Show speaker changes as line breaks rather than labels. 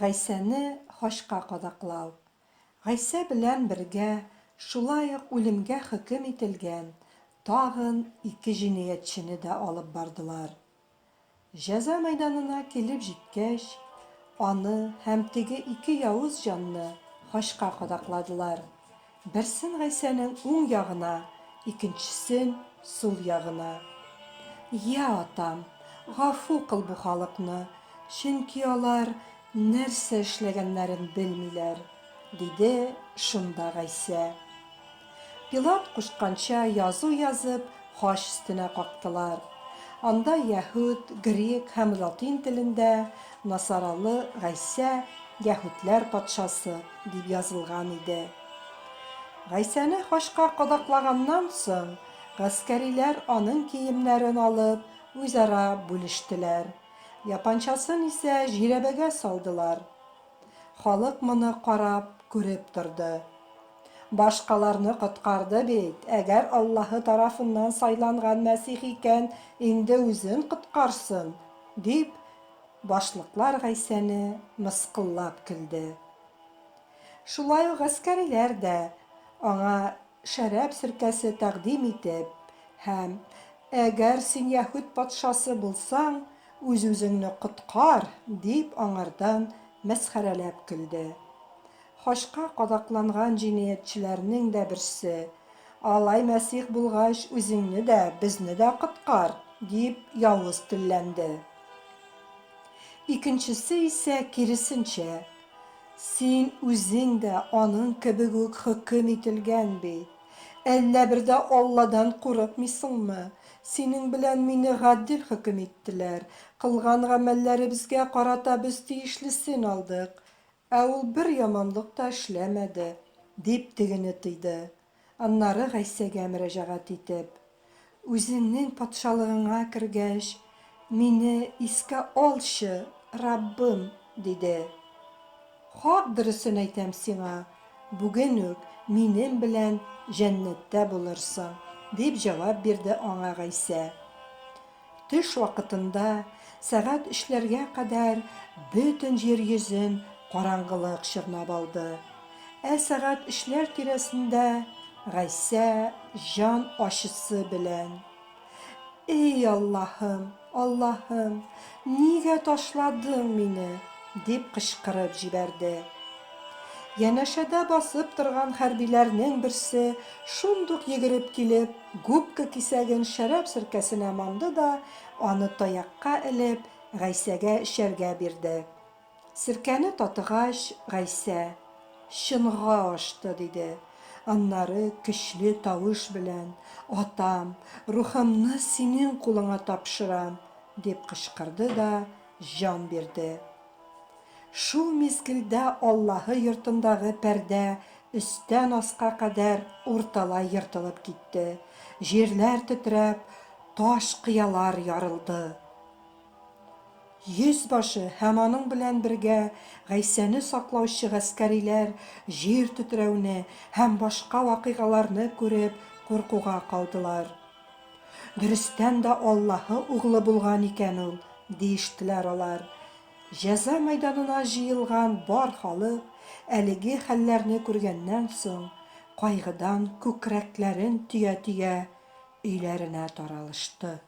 Гайсәне хашка кадаклау. Гайсә белән бергә шулай ук үлемгә хөкем ителгән тагын 2 җинаятьчене дә алып бардылар. Җәза мәйданына килеп җиткәч, аны һәм теге 2 явыз җанны хашка кадакладылар. Берсен Гайсәнең уң ягына, икенчесен сул ягына. Я атам, гафу кыл бу халыкны, чөнки алар нәрсә эшләгәннәрен белмиләр, диде шунда Гайсә. Пилат кушканча язу язып, хаш өстенә кактылар. Анда яһүд, грек һәм латин телендә насаралы Гайсә яһүдләр патшасы дип язылган иде. Гайсәне хашка кадаклаганнан соң, гаскәриләр аның киемнәрен алып, үзара бүлештеләр. Япанчасын исә жирәбәгә салдылар. Халык моны карап, күреп торды. Башкаларны коткарды бит, әгәр Аллаһы тарафыннан сайланган Мәсих икән, инде үзен коткарсын, дип башлыклар Гайсәне мыскыллап көлде. Шулай ук гаскәриләр дә аңа шәраб серкәсе тәкъдим итеп һәм әгәр син яһүд патшасы булсаң, үз-үзеңне коткар, дип аңардан мәсхәрәләп көлде. Хашка кадакланган җинаятьчеләрнең дә берсе: "Алай Мәсих булгач, үзеңне дә, безне дә коткар", дип явыз телләнде. Икенчесе исә киресенчә: "Син үзең дә аның кебек үк хөкем ителгән бит. Әллә бер дә Алладан курыкмыйсыңмы? Синең белән мине гадел хөкем иттеләр. Кылган гамәлләребезгә карата без тиешлесен алдык, ә ул бер яманлык та эшләмәде", дип тегене тыйды. Аннары Гайсәгә мөрәҗәгать итеп: "Үзеңнең патшалыгыңа кергәч, мине искә алчы, Раббым", диде. "Хак дөресен әйтәм сиңа, бүген үк минем белән җәннәттә булырсың", дип җавап бирде аңа Гайсә. Төш вакытында сәгать 3ләргә кадәр бөтен җир йөзен караңгылык чорнап алды. Ә сәгать 3ләр тирәсендә Гайсә җан ачысы белән: "Эй Аллаһым, Аллаһым, нигә ташладың мине?" дип кычкырып җибәрде. Янәшәдә басып торган хәрбиләрнең берсе шундук йөгереп килеп, губка кисәген шәраб серкәсенә манды да, аны таякка элеп, Гайсәгә эчәргә бирде. Серкәне татыгач, Гайсә: "Чынга ашты", диде. Аннары көчле тавыш белән: "Атам, рухымны синең кулыңа тапшырам", дип кычкырды да җан бирде. Шул мизгелдә Аллаһы йортындагы пәрдә өстән аска кадәр урталай йыртылып китте. Җирләр тетрәп, таш кыялар ярылды. Йөзбашы һәм аның белән бергә Гайсәне саклаучы гаскәриләр җир тетрәүне һәм башка вакыйгаларны күреп куркуга калдылар. "Дөрестән дә Аллаһы углы булган икән ул", диештеләр алар. Җәза мәйданына җыелган бар халык, әлеге хәлләрне күргәннән соң, кайгыдан күкрәкләрен төя-төя өйләренә таралышты.